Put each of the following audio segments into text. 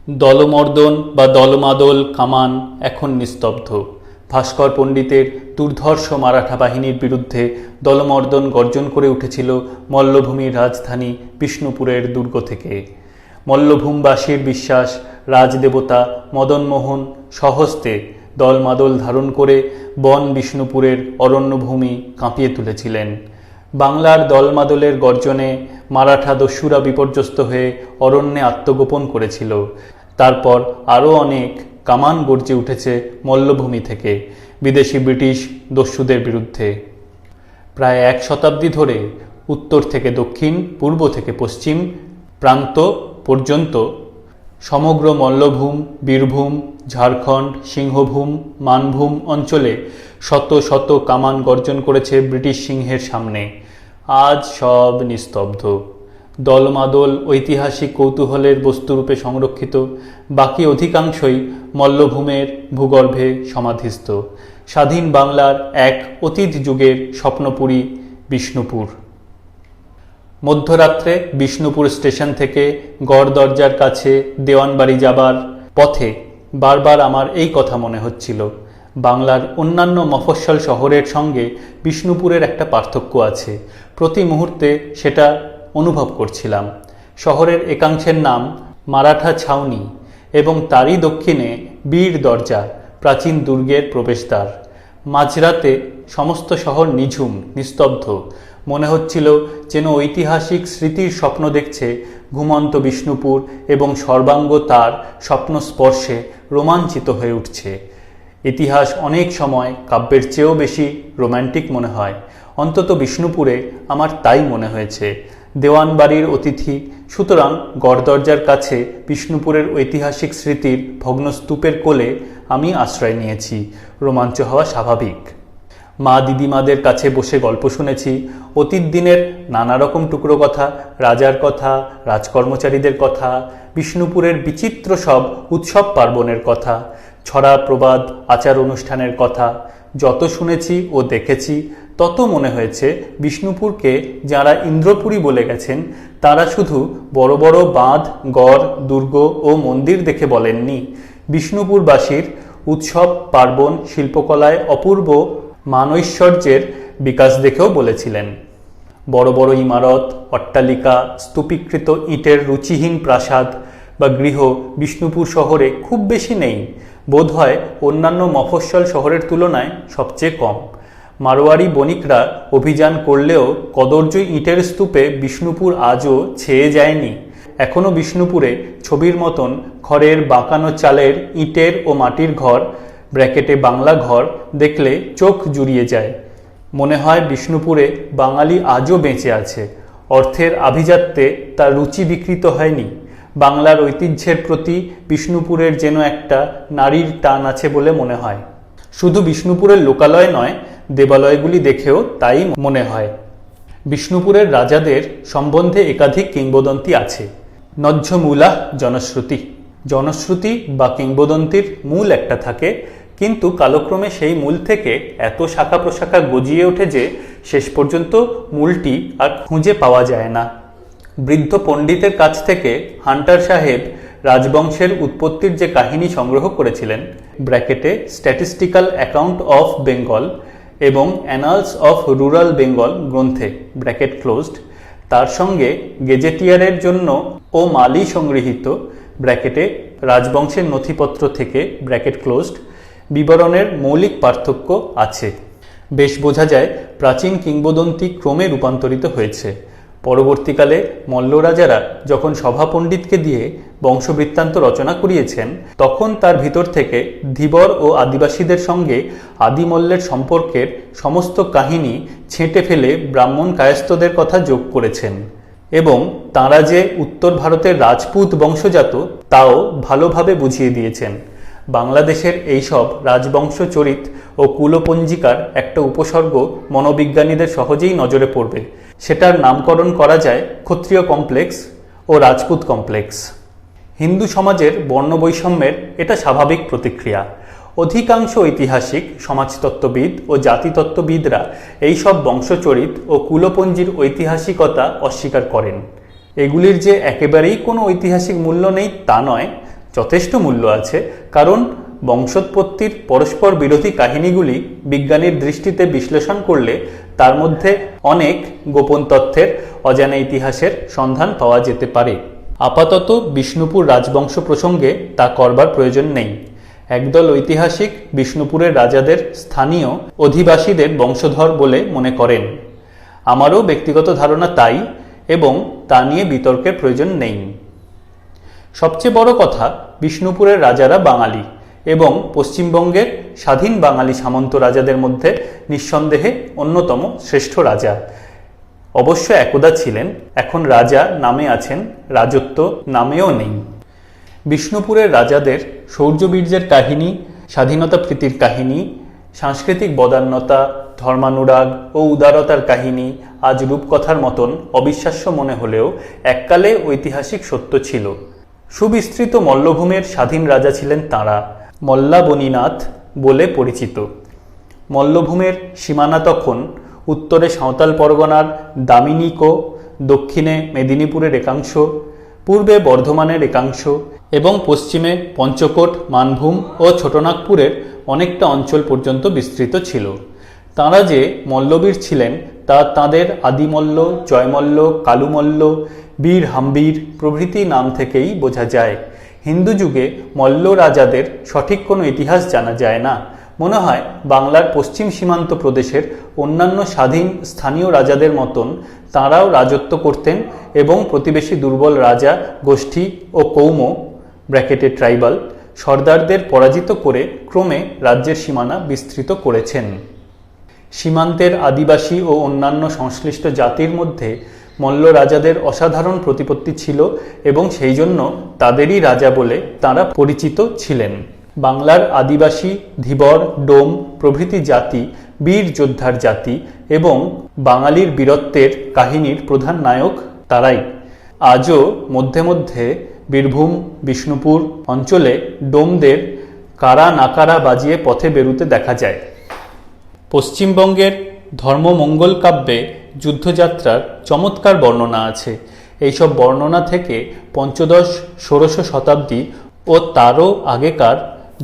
দলমর্দন বা দলমাদল কামান এখন নিস্তব্ধ। ভাস্কর পণ্ডিতের দুর্ধর্ষ মারাঠা বাহিনীর বিরুদ্ধে দলমর্দন গর্জন করে উঠেছিল মল্লভূমির রাজধানী বিষ্ণুপুরের দুর্গ থেকে। মল্লভূমবাসীর বিশ্বাস, রাজদেবতা মদনমোহন স্বহস্তে দলমাদল ধারণ করে বন বিষ্ণুপুরের অরণ্যভূমি কাঁপিয়ে তুলেছিলেন। বাংলার দলমাদলের গর্জনে মারাঠা দস্যুরা বিপর্যস্ত হয়ে অরণ্যে আত্মগোপন করেছিল। তারপর আরও অনেক কামান গর্জে উঠেছে মল্লভূমি থেকে বিদেশি ব্রিটিশ দস্যুদের বিরুদ্ধে। প্রায় 1 শতাব্দী ধরে উত্তর থেকে দক্ষিণ, পূর্ব থেকে পশ্চিম প্রান্ত পর্যন্ত সমগ্র মল্লভূম, বীরভূম, ঝাড়খণ্ড, সিংহভূম, মানভূম অঞ্চলে শত শত কামান গর্জন করেছে ব্রিটিশ সিংহের সামনে। আজ সব নিস্তব্ধ। দলমাদল ঐতিহাসিক কৌতূহলের বস্তুরূপে সংরক্ষিত, বাকি অধিকাংশই মল্লভূমের ভূগর্ভে সমাধিস্থ। স্বাধীন বাংলার এক অতীত যুগের স্বপ্নপুরী বিষ্ণুপুর। মধ্যরাত্রে বিষ্ণুপুর স্টেশন থেকে গড় দরজার কাছে দেওয়ানবাড়ি যাবার পথে বারবার আমার এই কথা মনে হচ্ছিল, বাংলার অন্যান্য মফস্বল শহরের সঙ্গে বিষ্ণুপুরের একটা পার্থক্য আছে। প্রতি মুহূর্তে সেটা অনুভব করছিলাম। শহরের একাংশের নাম মারাঠা ছাউনি এবং তারই দক্ষিণে বীর দরজা, প্রাচীন দুর্গের প্রবেশদ্বার। মাঝরাতে সমস্ত শহর নিঝুম, নিস্তব্ধ। মনে হচ্ছিল যেন ঐতিহাসিক স্মৃতির স্বপ্ন দেখছে ঘুমন্ত বিষ্ণুপুর এবং সর্বাঙ্গ তার স্বপ্ন স্পর্শে রোমাঞ্চিত হয়ে উঠছে। ইতিহাস অনেক সময় কাব্যের চেয়েও বেশি রোম্যান্টিক মনে হয়, অন্তত বিষ্ণুপুরে আমার তাই মনে হয়েছে। দেওয়ানবাড়ির অতিথি, সুতরাং গড়দরজার কাছে বিষ্ণুপুরের ঐতিহাসিক স্মৃতির ভগ্নস্তূপের কোলে আমি আশ্রয় নিয়েছি। রোমাঞ্চ হওয়া স্বাভাবিক। মা দিদিমাদের কাছে বসে গল্প শুনেছি, অতীত দিনের নানা রকম টুকরো কথা, রাজার কথা, রাজকর্মচারীদের কথা, বিষ্ণুপুরের বিচিত্র সব উৎসব পার্বণের কথা, ছড়া প্রবাদ, আচার অনুষ্ঠানের কথা। যত শুনেছি ও দেখেছি তত মনে হয়েছে বিষ্ণুপুরকে যাঁরা ইন্দ্রপুরী বলে গেছেন তারা শুধু বড় বড় বাঁধ, গড়, দুর্গ ও মন্দির দেখে বলেননি, বিষ্ণুপুরবাসীর উৎসব পার্বণ, শিল্পকলায় অপূর্ব মানৈশ্বর্যের বিকাশ দেখেও বলেছিলেন। বড় বড় ইমারত, অট্টালিকা, স্তূপীকৃত ইটের রুচিহীন প্রাসাদ বা গৃহ বিষ্ণুপুর শহরে খুব বেশি নেই, বোধহয় অন্যান্য মফস্বল শহরের তুলনায় সবচেয়ে কম। মারোয়ারি বণিকরা অভিযান করলেও কদর্য ইটের স্তূপে বিষ্ণুপুর আজও ছেয়ে যায়নি। এখনও বিষ্ণুপুরে ছবির মতন খড়ের বাঁকানো চালের ইটের ও মাটির ঘর, ব্র্যাকেটে বাংলা ঘর দেখলে চোখ জুড়িয়ে যায়। মনে হয় বিষ্ণুপুরে বাঙালি আজও বেঁচে আছে, অর্থের আভিজাত্যে তার রুচি বিকৃত হয়নি। বাংলার ঐতিহ্যের প্রতি বিষ্ণুপুরের যেন একটা নারীর টান আছে বলে মনে হয়। শুধু বিষ্ণুপুরের লোকালয় নয়, দেবালয়গুলি দেখেও তাই মনে হয়। বিষ্ণুপুরের রাজাদের সম্বন্ধে একাধিক কিংবদন্তি আছে। নজ্জমূলা জনশ্রুতি। জনশ্রুতি বা কিংবদন্তির মূল একটা থাকে, কিন্তু কালক্রমে সেই মূল থেকে এত শাখা প্রশাখা গজিয়ে ওঠে যে শেষ পর্যন্ত মূলটি আর খুঁজে পাওয়া যায় না। বৃদ্ধ পণ্ডিতের কাছ থেকে হান্টার সাহেব রাজবংশের উৎপত্তির যে কাহিনী সংগ্রহ করেছিলেন, ব্র্যাকেটে স্ট্যাটিস্টিক্যাল অ্যাকাউন্ট অফ বেঙ্গল এবং অ্যানালস অফ রুরাল বেঙ্গল গ্রন্থে, ব্র্যাকেট ক্লোজড, তার সঙ্গে গেজেটিয়ারের জন্য ও মালি সংগৃহীত, ব্র্যাকেটে রাজবংশের নথিপত্র থেকে, ব্র্যাকেট ক্লোজড, বিবরণের মৌলিক পার্থক্য আছে। বেশ বোঝা যায় প্রাচীন কিংবদন্তি ক্রমে রূপান্তরিত হয়েছে। পরবর্তীকালে মল্ল রাজারা যখন সভা পণ্ডিতকে দিয়ে বংশবৃত্তান্ত রচনা করিয়েছেন, তখন তার ভিতর থেকে ধীবর ও আদিবাসীদের সঙ্গে আদিমল্লের সম্পর্কের সমস্ত কাহিনী ছেঁটে ফেলে ব্রাহ্মণ কায়স্থদের কথা যোগ করেছেন এবং তাঁরা যে উত্তর ভারতের রাজপুত বংশজাত তাও ভালোভাবে বুঝিয়ে দিয়েছেন। বাংলাদেশের এইসব রাজবংশ চরিত ও কুলপঞ্জিকার একটা উপসর্গ মনোবিজ্ঞানীদের সহজেই নজরে পড়বে। সেটার নামকরণ করা যায় ক্ষত্রিয় কমপ্লেক্স ও রাজপুত কমপ্লেক্স। হিন্দু সমাজের বর্ণবৈষম্যের এটা স্বাভাবিক প্রতিক্রিয়া। অধিকাংশ ঐতিহাসিক, সমাজতত্ত্ববিদ ও জাতিতত্ত্ববিদরা এইসব বংশচরিত ও কুলপঞ্জির ঐতিহাসিকতা অস্বীকার করেন। এগুলির যে একেবারেই কোনো ঐতিহাসিক মূল্য নেই তা নয়, যথেষ্ট মূল্য আছে, কারণ বংশোৎপত্তির পরস্পর বিরোধী কাহিনীগুলি বিজ্ঞানীর দৃষ্টিতে বিশ্লেষণ করলে তার মধ্যে অনেক গোপন তথ্যের, অজানা ইতিহাসের সন্ধান পাওয়া যেতে পারে। আপাতত বিষ্ণুপুর রাজবংশ প্রসঙ্গে তা করবার প্রয়োজন নেই। একদল ঐতিহাসিক বিষ্ণুপুরের রাজাদের স্থানীয় অধিবাসীদের বংশধর বলে মনে করেন। আমারও ব্যক্তিগত ধারণা তাই, এবং তা নিয়ে বিতর্কের প্রয়োজন নেই। সবচেয়ে বড় কথা, বিষ্ণুপুরের রাজারা বাঙালি এবং পশ্চিমবঙ্গের স্বাধীন বাঙালি সামন্ত রাজাদের মধ্যে নিঃসন্দেহে অন্যতম শ্রেষ্ঠ রাজা। অবশ্য একদা ছিলেন, এখন রাজা নামে আছেন, রাজত্ব নামেও নেই। বিষ্ণুপুরের রাজাদের শৌর্যবীর্যের কাহিনী, স্বাধীনতা প্রীতির কাহিনী, সাংস্কৃতিক বদান্যতা, ধর্মানুরাগ ও উদারতার কাহিনী আজ রূপকথার মতন অবিশ্বাস্য মনে হলেও এককালে ঐতিহাসিক সত্য ছিল। সুবিস্তৃত মল্লভূমের স্বাধীন রাজা ছিলেন তাঁরা, মল্লাবনীনাথ বলে পরিচিত। মল্লভূমের সীমানা তখন উত্তরে সাঁওতাল পরগনার দামিনীকো, দক্ষিণে মেদিনীপুরের একাংশ, পূর্বে বর্ধমানের একাংশ এবং পশ্চিমে পঞ্চকোট, মানভূম ও ছোটনাগপুরের অনেকটা অঞ্চল পর্যন্ত বিস্তৃত ছিল। তাঁরা যে মল্লবীর ছিলেন তা তাঁদের আদিমল্ল, জয়মল্ল, কালুমল্ল, বীর হাম্বীর প্রভৃতি নাম থেকেই বোঝা যায়। হিন্দু যুগে মল্ল রাজাদের সঠিক কোনো ইতিহাস জানা যায় না। মনে হয় বাংলার পশ্চিম সীমান্ত প্রদেশের অন্যান্য স্বাধীন স্থানীয় রাজাদের মতন তাঁরাও রাজত্ব করতেন এবং প্রতিবেশী দুর্বল রাজা গোষ্ঠী ও কৌম ট্রাইবাল সর্দারদের পরাজিত করে ক্রমে রাজ্যের সীমানা বিস্তৃত করেছেন। সীমান্তের আদিবাসী ও অন্যান্য সংশ্লিষ্ট জাতির মধ্যে মল্ল রাজাদের অসাধারণ প্রতিপত্তি ছিল এবং সেই জন্য তাদেরই রাজা বলে তাঁরা পরিচিত ছিলেন। বাংলার আদিবাসী, ধীবর, ডোম প্রভৃতি জাতি বীর যোদ্ধার জাতি এবং বাঙালির বীরত্বের কাহিনীর প্রধান নায়ক তারাই। আজও মধ্যে মধ্যে বীরভূম, বিষ্ণুপুর অঞ্চলে ডোমদের কারা নাকারা বাজিয়ে পথে বেরুতে দেখা যায়। পশ্চিমবঙ্গের ধর্মমঙ্গল কাব্যে যুদ্ধযাত্রার চমৎকার বর্ণনা আছে। এইসব বর্ণনা থেকে পঞ্চদশ-ষোড়শ শতাব্দী ও তারও আগেকার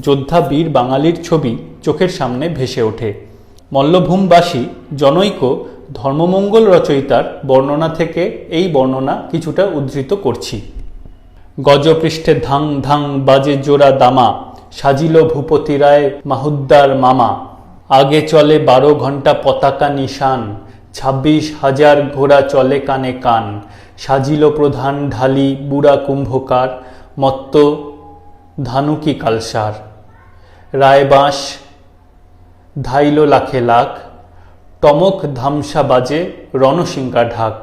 যোদ্ধা বীর বাঙালির ছবি চোখের সামনে ভেসে ওঠে। মল্লভূমবাসী জনৈক ধর্মমঙ্গল রচয়িতার বর্ণনা থেকে এই বর্ণনা কিছুটা উদ্ধৃত করছি। গজপৃষ্ঠে ধাং ধাং বাজে জোড়া দামা, সাজিল ভূপতি রায় মাহুদ্দার মামা। আগে চলে 12 ঘণ্টা পতাকা নিশান, 26,000 ঘোড়া চলে কানে কান। সাজিল প্রধান ঢালি বুড়া কুম্ভকার, মত্ত ধানুকি কালসার। রায়বাঁশ ধাইল লাখে লাখ, টমক ধামসা বাজে রণসিংহা ঢাক।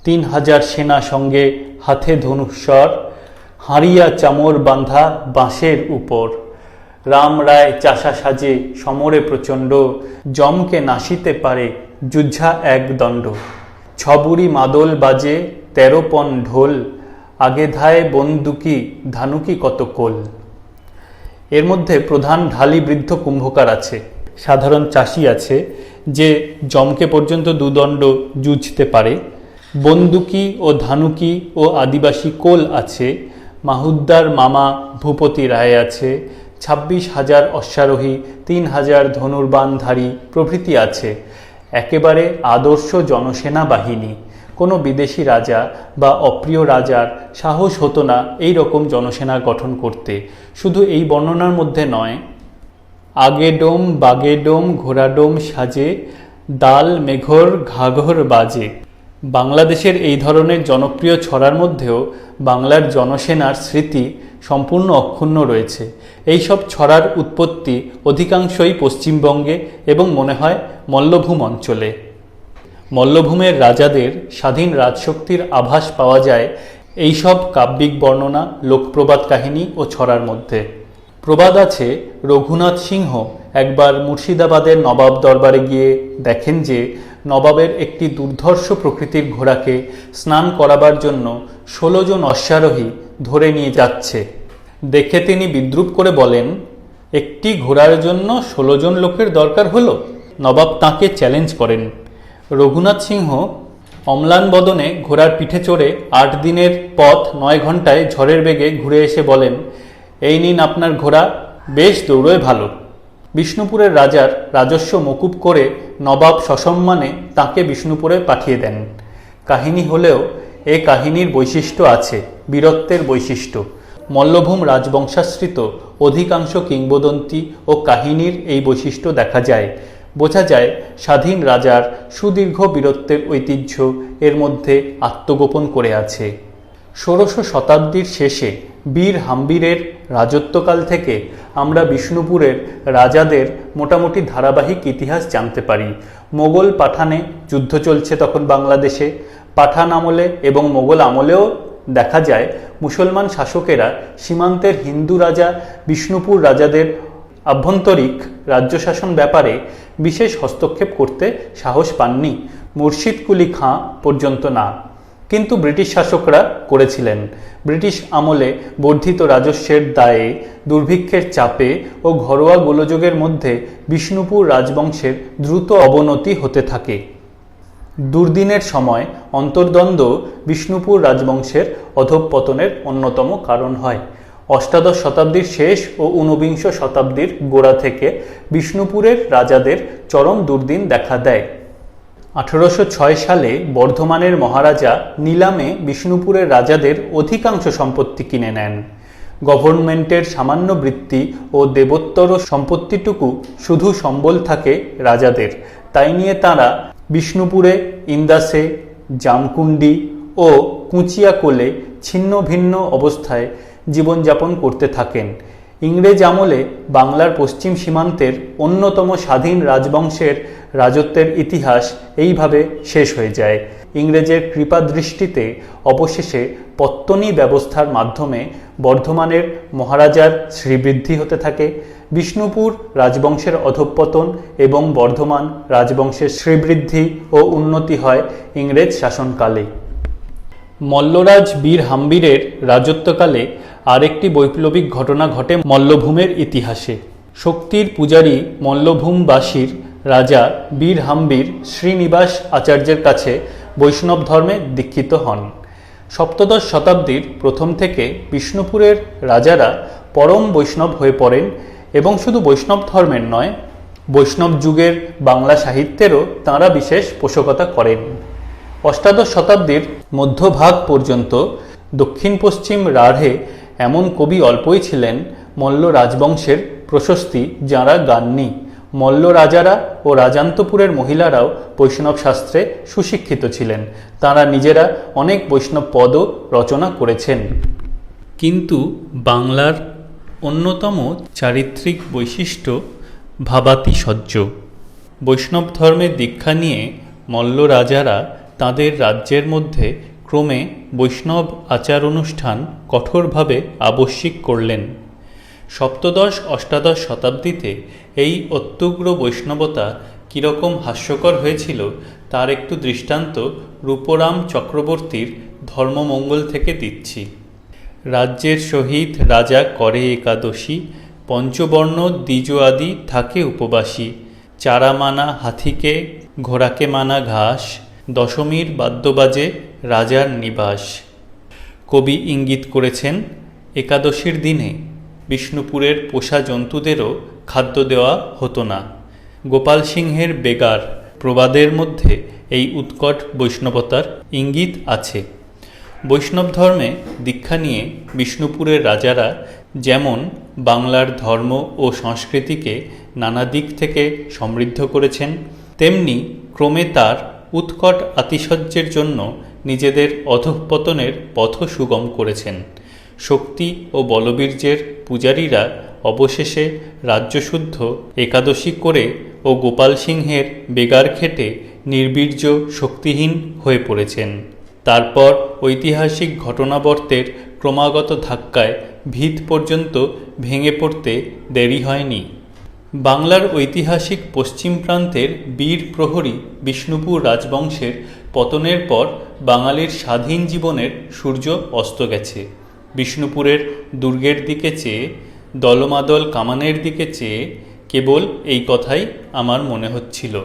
3,000 সেনা সঙ্গে হাতে ধনুস্বর, হাঁড়িয়া চামর বাঁধা বাঁশের উপর। রাম রায় চাষা সাজে সমরে প্রচণ্ড, জমকে নাসিতে পারে যুদ্ধা এক দণ্ড। 6 বুড়ি মাদল বাজে 13 পণ ঢোল, আগে ধায় বন্দুকি ধানুকি কত কোল। এর মধ্যে প্রধান ঢালি বৃদ্ধ কুম্ভকার আছে, সাধারণ চাষি আছে যে জমকে পর্যন্ত 2 দণ্ড যুঝতে পারে। বন্দুকি ও ধানুকি ও আদিবাসী কোল আছে। মাহুদ্দার মামা ভূপতি রায় আছে। 26,000 অশ্বারোহী, 3,000 ধনুর্বাণধারী প্রভৃতি আছে। একেবারে আদর্শ জনসেনা বাহিনী। কোনো বিদেশি রাজা বা অপ্রিয় রাজার সাহস হতো না এই রকম জনসেনা গঠন করতে। শুধু এই বর্ণনার মধ্যে নয়, আগে ডোম বাগে ডোম ঘোড়া ডোম সাজে, দাল মেঘর ঘাঘর বাজে। বাংলাদেশের এই ধরনের জনপ্রিয় ছড়ার মধ্যেও বাংলার জনসেনার স্মৃতি সম্পূর্ণ অক্ষুণ্ণ রয়েছে। এই সব ছড়ার উৎপত্তি অধিকাংশই পশ্চিমবঙ্গে এবং মনে হয় মল্লভূম অঞ্চলে। মল্লভূমের রাজাদের স্বাধীন রাজশক্তির আভাস পাওয়া যায় এই সব কাব্যিক বর্ণনা, লোকপ্রবাদ কাহিনী ও ছড়ার মধ্যে। প্রবাদ আছে, রঘুনাথ সিংহ একবার মুর্শিদাবাদের নবাব দরবারে গিয়ে দেখেন যে নবাবের একটি দুর্ধর্ষ প্রকৃতির ঘোড়াকে স্নান করাবার জন্য 16 জন অশ্বারোহী ধরে নিয়ে যাচ্ছে। দেখে তিনি বিদ্রূপ করে বলেন, একটি ঘোড়ার জন্য 16 জন লোকের দরকার হলো? নবাব তাঁকে চ্যালেঞ্জ করেন। রঘুনাথ সিংহ অম্লান বদনে ঘোড়ার পিঠে চড়ে 8 দিনের পথ 9 ঘণ্টায় ঝড়ের বেগে ঘুরে এসে বলেন, এই নিন আপনার ঘোড়া, বেশ দৌড়োয় ভালো। বিষ্ণুপুরের রাজার রাজস্ব মকুব করে নবাব সসম্মানে তাঁকে বিষ্ণুপুরে পাঠিয়ে দেন। কাহিনী হলেও এ কাহিনীর বৈশিষ্ট্য আছে, বীরত্বের বৈশিষ্ট্য। মল্লভূম রাজবংশাশ্রিত অধিকাংশ কিংবদন্তি ও কাহিনীর এই বৈশিষ্ট্য দেখা যায়। বোঝা যায় স্বাধীন রাজার সুদীর্ঘ বীরত্বের ঐতিহ্য এর মধ্যে আত্মগোপন করে আছে। ষোড়শ শতাব্দীর শেষে বীর হাম্বিরের রাজত্বকাল থেকে আমরা বিষ্ণুপুরের রাজাদের মোটামুটি ধারাবাহিক ইতিহাস জানতে পারি। মোগল পাঠানে যুদ্ধ চলছে তখন বাংলাদেশে। পাঠান আমলে এবং মোগল আমলেও দেখা যায় মুসলমান শাসকেরা সীমান্তের হিন্দু রাজা বিষ্ণুপুর রাজাদের আভ্যন্তরিক রাজ্য শাসন ব্যাপারে বিশেষ হস্তক্ষেপ করতে সাহস পাননি, মুর্শিদ কুলি খাঁ পর্যন্ত না। কিন্তু ব্রিটিশ শাসকরা করেছিলেন। ব্রিটিশ আমলে বর্ধিত রাজস্বের দায়ে, দুর্ভিক্ষের চাপে ও ঘরোয়া গোলযোগের মধ্যে বিষ্ণুপুর রাজবংশের দ্রুত অবনতি হতে থাকে। দুর্দিনের সময় অন্তর্দ্বন্দ্ব বিষ্ণুপুর রাজবংশের অধঃপতনের অন্যতম কারণ হয়। অষ্টাদশ শতাব্দীর শেষ ও ঊনবিংশ শতাব্দীর গোড়া থেকে বিষ্ণুপুরের রাজাদের চরম দুর্দিন দেখা দেয়। 1806 সালে বর্ধমানের মহারাজা নিলামে বিষ্ণুপুরের রাজাদের অধিকাংশ সম্পত্তি কিনে নেন। গভর্নমেন্টের সামান্য বৃত্তি ও দেবোত্তর সম্পত্তিটুকু শুধু সম্বল থাকে রাজাদের। তাই নিয়ে তাঁরা বিষ্ণুপুরে, ইন্দাসে, জামকুন্ডি ও কুচিয়াকোলে ছিন্ন ভিন্ন অবস্থায় জীবনযাপন করতে থাকেন। ইংরেজ আমলে বাংলার পশ্চিম সীমান্তের অন্যতম স্বাধীন রাজবংশের রাজত্বের ইতিহাস এইভাবে শেষ হয়ে যায়। ইংরেজের কৃপাদৃষ্টিতে অবশেষে পত্তনী ব্যবস্থার মাধ্যমে বর্ধমানের মহারাজার শ্রীবৃদ্ধি হতে থাকে। বিষ্ণুপুর রাজবংশের অধঃপতন এবং বর্ধমান রাজবংশের শ্রীবৃদ্ধি ও উন্নতি হয় ইংরেজ শাসনকালে। মল্লরাজ বীর হাম্বিরের রাজত্বকালে আরেকটি বৈপ্লবিক ঘটনা ঘটে মল্লভূমের ইতিহাসে। শক্তির পূজারী মল্লভূমবাসীর রাজা বীর হাম্বির শ্রীনিবাস আচার্যের কাছে বৈষ্ণব ধর্মে দীক্ষিত হন। সপ্তদশ শতাব্দীর প্রথম থেকে বিষ্ণুপুরের রাজারা পরম বৈষ্ণব হয়ে পড়েন এবং শুধু বৈষ্ণব ধর্মের নয়, বৈষ্ণব যুগের বাংলা সাহিত্যেরও তাঁরা বিশেষ পোষকতা করেন। অষ্টাদশ শতাব্দীর মধ্যভাগ পর্যন্ত দক্ষিণ পশ্চিম রাঢ়ে এমন কবি অল্পই ছিলেন মল্ল রাজবংশের প্রশস্তি যাঁরা গাননি। মল্ল রাজারা ও রাজান্তপুরের মহিলারাও বৈষ্ণব শাস্ত্রে সুশিক্ষিত ছিলেন। তাঁরা নিজেরা অনেক বৈষ্ণব পদও রচনা করেছেন। কিন্তু বাংলার অন্যতম চারিত্রিক বৈশিষ্ট্য ভাবাতিশয্য। বৈষ্ণব ধর্মের দীক্ষা নিয়ে মল্ল রাজারা তাঁদের রাজ্যের মধ্যে ক্রমে বৈষ্ণব আচার অনুষ্ঠান কঠোরভাবে আবশ্যিক করলেন। সপ্তদশ অষ্টাদশ শতাব্দীতে এই অত্যুগ্র বৈষ্ণবতা কীরকম হাস্যকর হয়েছিল তার একটু দৃষ্টান্ত রূপরাম চক্রবর্তীর ধর্মমঙ্গল থেকে দিচ্ছি। রাজ্যের সহিত রাজা করে একাদশী, পঞ্চবর্ণ দ্বিজ আদি থাকে উপবাসী, চারা মানা হাতিকে ঘোড়াকে মানা ঘাস, দশমীর বাদ্যবাজে রাজার নিবাস। কবি ইঙ্গিত করেছেন একাদশীর দিনে বিষ্ণুপুরের পোষা জন্তুদেরও খাদ্য দেওয়া হতো না। গোপাল সিংহের বেগার প্রবাদের মধ্যে এই উৎকট বৈষ্ণবতার ইঙ্গিত আছে। বৈষ্ণব ধর্মে দীক্ষা নিয়ে বিষ্ণুপুরের রাজারা যেমন বাংলার ধর্ম ও সংস্কৃতিকে নানা দিক থেকে সমৃদ্ধ করেছেন, তেমনি ক্রমে তার উৎকট আতিশয্যের জন্য নিজেদের অধঃপতনের পথ সুগম করেছেন। শক্তি ও বলবীর্যের পূজারীরা অবশেষে রাজ্যশুদ্ধ একাদশী করে ও গোপাল সিংহের বেগার খেটে নির্বীর্য শক্তিহীন হয়ে পড়েছেন। তারপর ঐতিহাসিক ঘটনাবর্তের ক্রমাগত ধাক্কায় ভিত পর্যন্ত ভেঙে পড়তে দেরি হয়নি। বাংলার ঐতিহাসিক পশ্চিম প্রান্তের বীর প্রহরী বিষ্ণুপুর রাজবংশের পতনের পর বাঙালির স্বাধীন জীবনের সূর্য অস্ত গেছে। বিষ্ণুপুরের দুর্গের দিকে চেয়ে, দলমাদল কামানের দিকে চেয়ে কেবল এই কথাই আমার মনে হচ্ছিল।